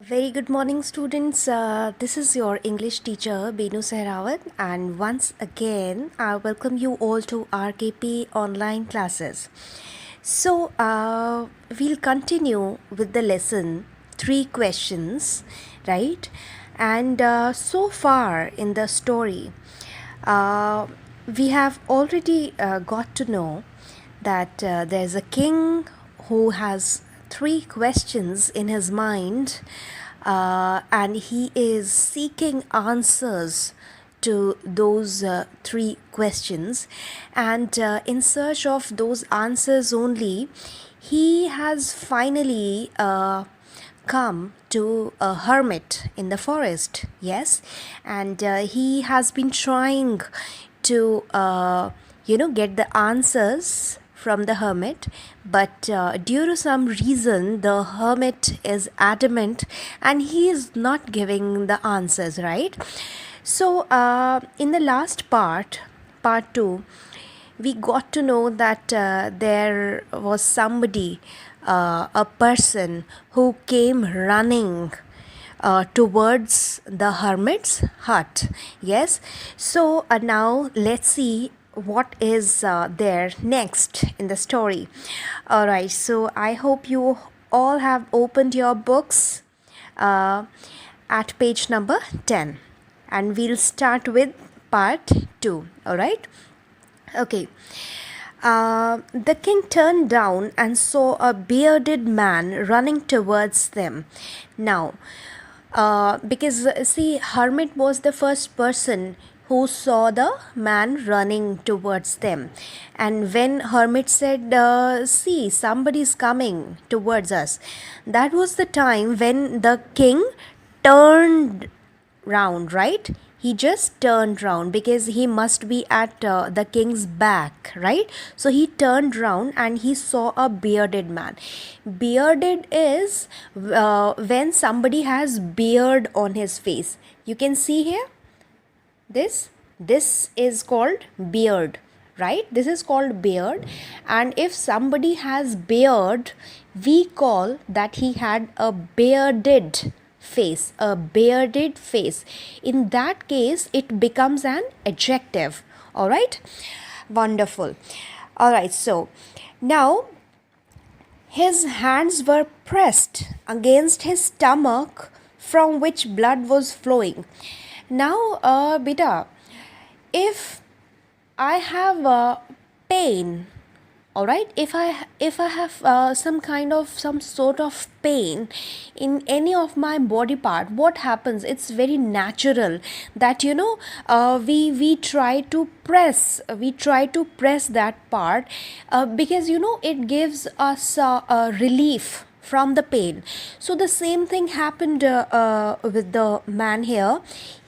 Very good morning, students. This is your English teacher, Benu Sehrawat, and once again, I welcome you all to RKP online classes. So, we'll continue with the lesson, three questions, right? And so far in the story, uh, we have already got to know that there's a king who has three questions in his mind, and he is seeking answers to those three questions, and in search of those answers only, he has finally come to a hermit in the forest. Yes, and he has been trying to get the answers from the hermit, but due to some reason the hermit is adamant and he is not giving the answers, right? So in the last part 2, we got to know that there was somebody, a person who came running towards the hermit's hut. Yes, so now let's see what is there next in the story. All right, so I hope you all have opened your books uh, at page number 10, and we'll start with part 2. All right. Okay. The king turned down and saw a bearded man running towards them. Now, because see, hermit was the first person who saw the man running towards them, and when hermit said, see, somebody's coming towards us, that was the time when the king turned round, right? He just turned round because he must be at the king's back, right? So he turned round and he saw a bearded man. Bearded is when somebody has beard on his face. You can see here, this is called beard, right? This is called beard, and if somebody has beard, we call that he had a bearded face. A bearded face, in that case it becomes an adjective. All right, wonderful. All right, so now his hands were pressed against his stomach, from which blood was flowing. Now, beta, if I have a pain, all right, if I have some sort of pain in any of my body part, what happens? It's very natural that we try to press that part, because it gives us a relief from the pain. So the same thing happened with the man here.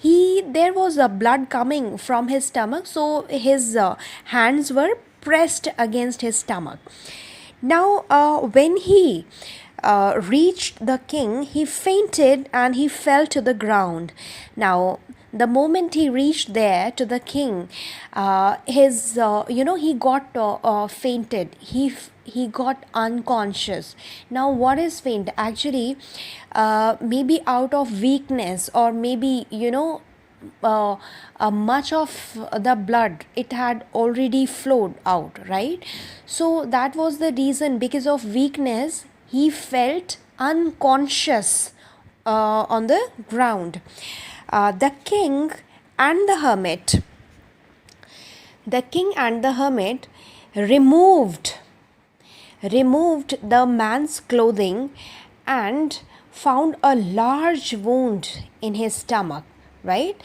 There was a blood coming from his stomach, so his hands were pressed against his stomach. Now, when he reached the king, he fainted and he fell to the ground. Now, the moment he reached there to the king, he got fainted. He got unconscious. Now, what is faint? Actually, maybe out of weakness, or maybe much of the blood, it had already flowed out, right? So that was the reason. Because of weakness, he felt unconscious on the ground. The king and the hermit removed the man's clothing and found a large wound in his stomach, right?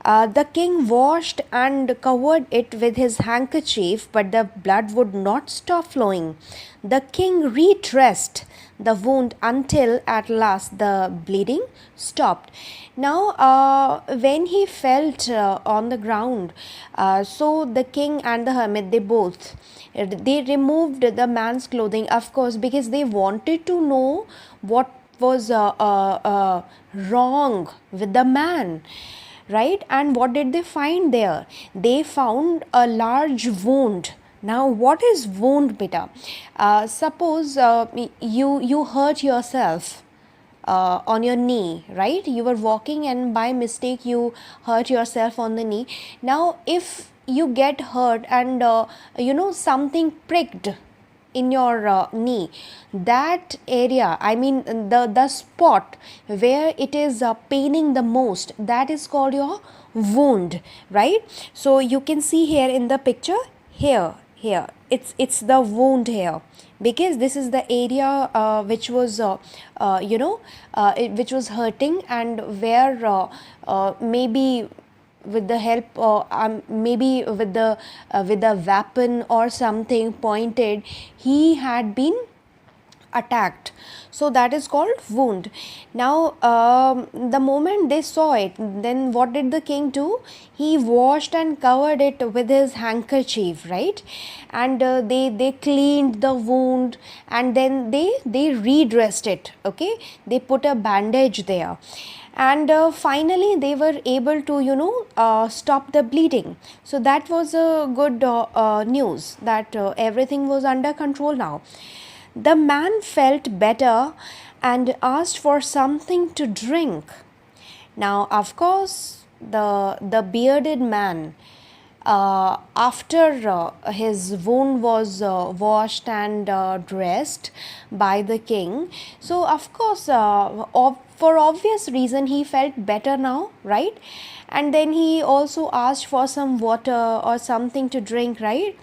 The king washed and covered it with his handkerchief, but the blood would not stop flowing. The king redressed the wound until at last the bleeding stopped. Now, when he felt on the ground, so the king and the hermit, they removed the man's clothing, of course, because they wanted to know what was wrong with the man, right? And what did they find there? They found a large wound. Now, what is wound, beta? Suppose you hurt yourself on your knee, right? You were walking and by mistake you hurt yourself on the knee. Now if you get hurt and something pricked in your knee, that area, I mean the spot where it is paining the most, that is called your wound, right? So you can see here in the picture, here it's the wound here, because this is the area which was which was hurting, and where maybe with the help maybe with the weapon or something pointed, he had been attacked. So that is called wound. Now the moment they saw it, then what did the king do? He washed and covered it with his handkerchief, right? And they cleaned the wound, and then they redressed it. Okay, they put a bandage there, and finally they were able to stop the bleeding. So that was a good news, that everything was under control now. The man felt better and asked for something to drink. Now, of course, the bearded man, after his wound was washed and dressed by the king, so of course, for obvious reason, he felt better now, right? And then he also asked for some water or something to drink, right?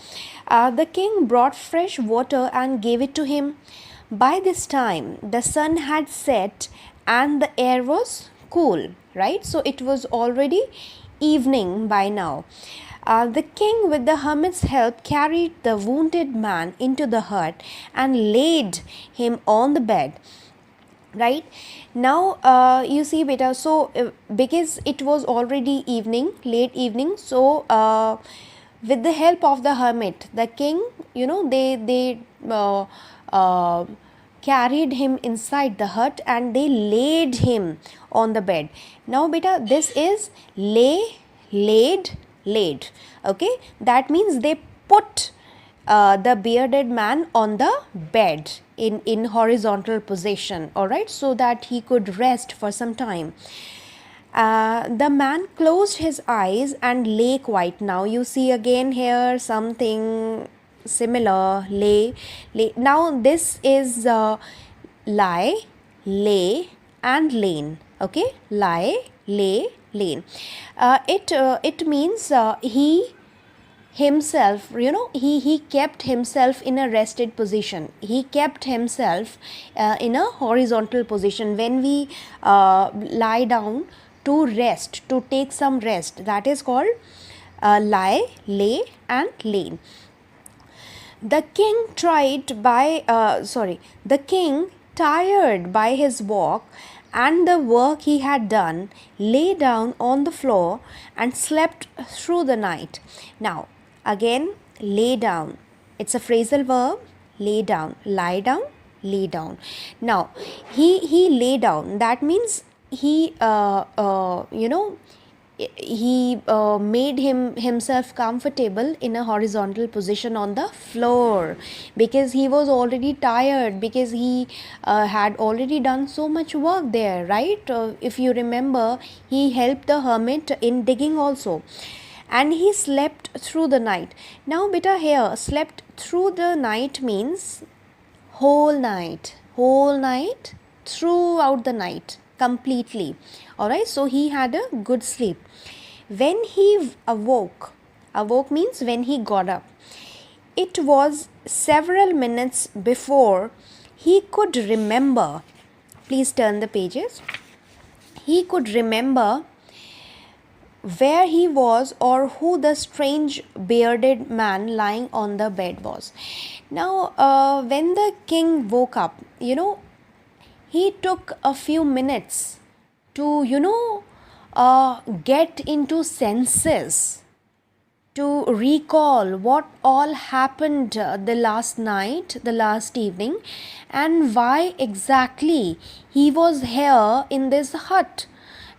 The king brought fresh water and gave it to him. By this time, the sun had set and the air was cool, right? So it was already evening by now. The king, with the hermit's help, carried the wounded man into the hut and laid him on the bed. Right now, you see, beta. So because it was already evening, late evening, so with the help of the hermit, the king, they carried him inside the hut and they laid him on the bed. Now beta, this is laid. Okay, that means they put the bearded man on the bed in horizontal position, all right, so that he could rest for some time. The man closed his eyes and lay quiet. Now you see again here something similar. Lay. Now this is lie, lay and lain. Okay, lie, lay, lain. It means he himself, he kept himself in a rested position. He kept himself in a horizontal position. When we lie down to rest, to take some rest, that is called lie, lay and lain. The king the king, tired by his walk and the work he had done, lay down on the floor and slept through the night. Now again, lay down, it's a phrasal verb. Lay down, lie down, lay down. Now he lay down, that means he he made himself comfortable in a horizontal position on the floor, because he was already tired, because he had already done so much work there, right? If you remember, he helped the hermit in digging also, and he slept through the night. Now beta, here slept through the night means whole night, throughout the night, completely. All right, so he had a good sleep. When he awoke means when he got up, it was several minutes before he could remember. Please turn the pages. He could remember where he was or who the strange bearded man lying on the bed was. Now when the king woke up, he took a few minutes to get into senses, to recall what all happened the last night, the last evening, and why exactly he was here in this hut.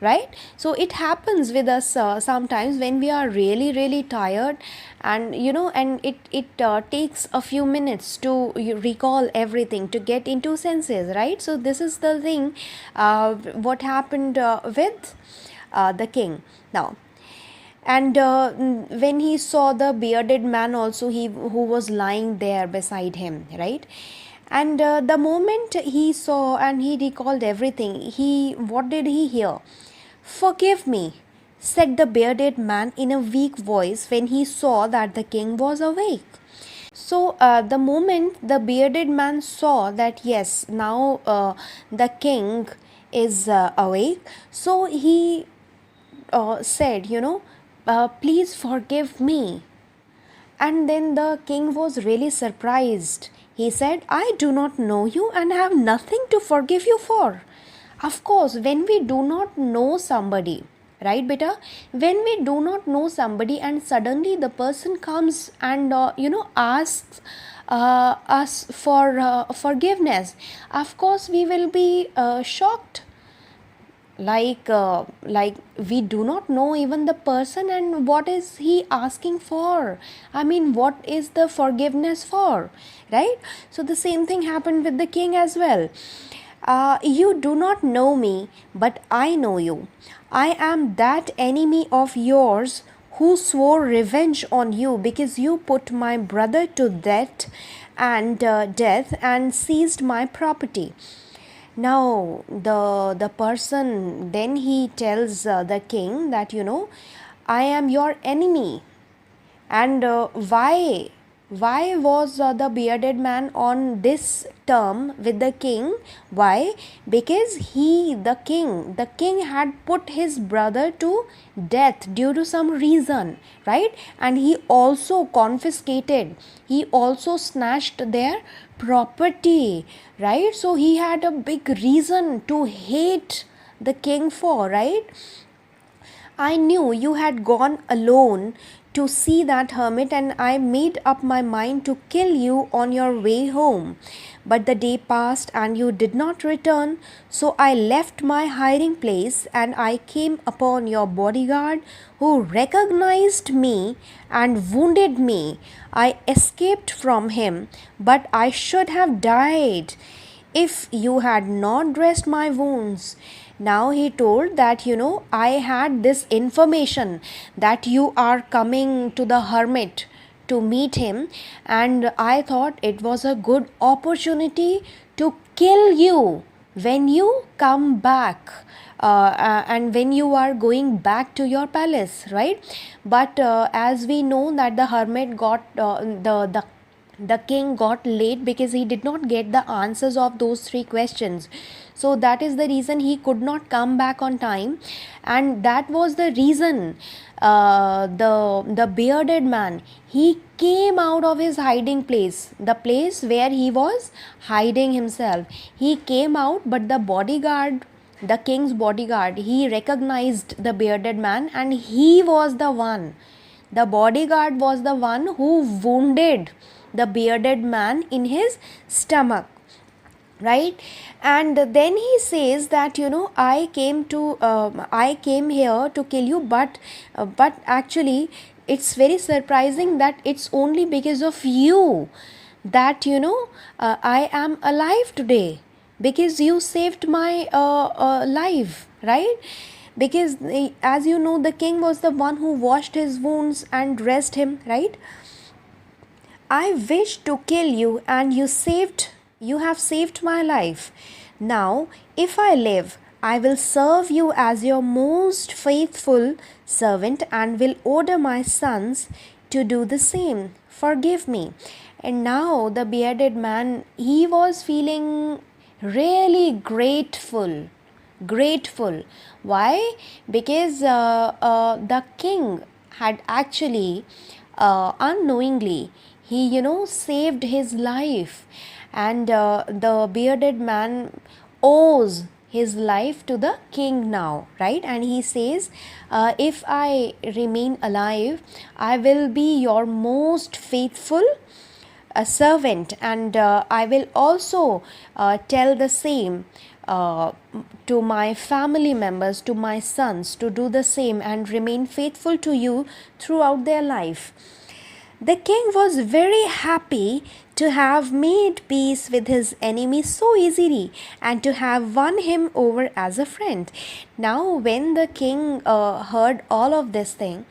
right? So it happens with us sometimes when we are really really tired, and and it takes a few minutes to recall everything, to get into senses, right? So this is the thing, what happened with the king now. And when he saw the bearded man also, he who was lying there beside him, right? And the moment he saw and he recalled everything, he what did he hear? "Forgive me," said the bearded man in a weak voice when he saw that the king was awake. So the moment the bearded man saw that yes, now the king is awake, so he said, "Please forgive me." And then the king was really surprised. He said, "I do not know you and have nothing to forgive you for." Of course, when we do not know somebody, right, beta? When we do not know somebody and suddenly the person comes and, asks us for forgiveness, of course, we will be shocked, like we do not know even the person, and what is he asking for? I mean, what is the forgiveness for, right? So the same thing happened with the king as well. "You do not know me, but I know you. I am that enemy of yours who swore revenge on you because you put my brother to death and seized my property." Now the person, then he tells the king that, "I am your enemy." And why was the bearded man on this term with the king? Why? Because the king had put his brother to death due to some reason, right? And he also confiscated, he also snatched their property, right? So he had a big reason to hate the king for, right? "I knew you had gone alone to see that hermit, and I made up my mind to kill you on your way home. But the day passed and you did not return, so I left my hiding place and I came upon your bodyguard, who recognized me and wounded me. I escaped from him, but I should have died if you had not dressed my wounds." Now he told that, "I had this information that you are coming to the hermit to meet him, and I thought it was a good opportunity to kill you when you come back, and when you are going back to your palace, right? But as we know that the hermit got the king got late because he did not get the answers of those three questions. So that is the reason he could not come back on time, and that was the reason the bearded man, he came out of his hiding place, the place where he was hiding himself. He came out, but the bodyguard, the king's bodyguard, he recognized the bearded man, and he was the one, the bodyguard was the one who wounded the bearded man in his stomach, right? And then he says that, I came here to kill you, but actually it's very surprising that it's only because of you that, I am alive today, because you saved my life, right? Because as you know, the king was the one who washed his wounds and dressed him, right? "I wished to kill you, and you have saved my life. Now, if I live, I will serve you as your most faithful servant and will order my sons to do the same. Forgive me." And now the bearded man, he was feeling really grateful. Why? Because the king had actually unknowingly, he saved his life, and the bearded man owes his life to the king now, right? And he says, "If I remain alive, I will be your most faithful a servant, and I will also tell the same to my family members, to my sons, to do the same and remain faithful to you throughout their life. The king was very happy to have made peace with his enemy so easily and to have won him over as a friend. Now, when the king heard all of this thing,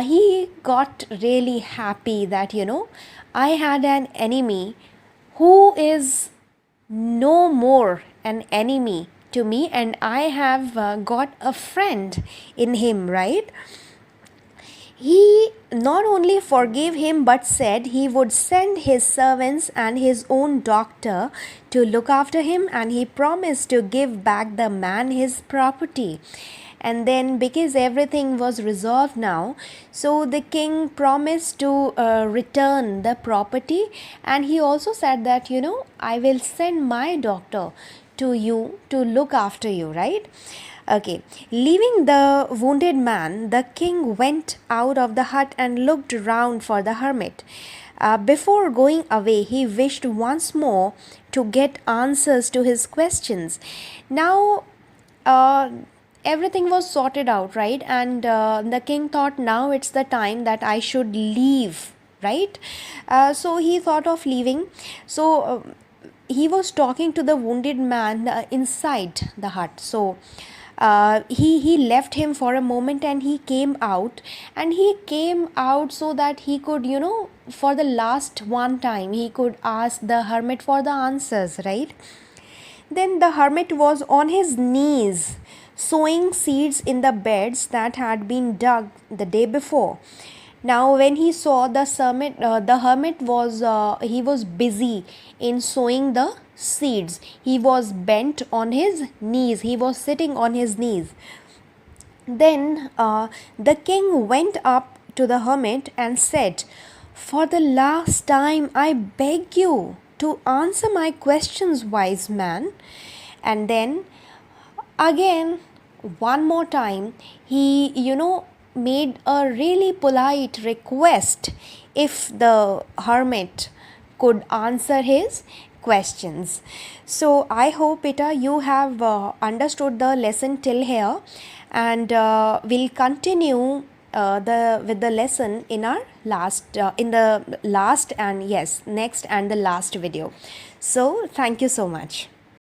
he got really happy that, I had an enemy who is no more an enemy to me, and I have got a friend in him, right? He not only forgave him but said he would send his servants and his own doctor to look after him, and he promised to give back the man his property. And then, because everything was resolved now, so the king promised to return the property, and he also said that, I will send my doctor to you to look after you, right? Okay, leaving the wounded man, the king went out of the hut and looked round for the hermit. Before going away, he wished once more to get answers to his questions. Now, everything was sorted out, right? And the king thought, now it's the time that I should leave, right? So he thought of leaving. So he was talking to the wounded man inside the hut. So he left him for a moment, and he came out, so that he could, for the last one time he could ask the hermit for the answers, right? Then the hermit was on his knees sowing seeds in the beds that had been dug the day before. Now, when he saw the hermit was busy in sowing the seeds. He was bent on his knees. He was sitting on his knees. Then the king went up to the hermit and said, "For the last time, I beg you to answer my questions, wise man." And then again, one more time, he, made a really polite request if the hermit could answer his questions. So I hope, Pita, you have understood the lesson till here, and we'll continue with the lesson in our next and the last video. So thank you so much.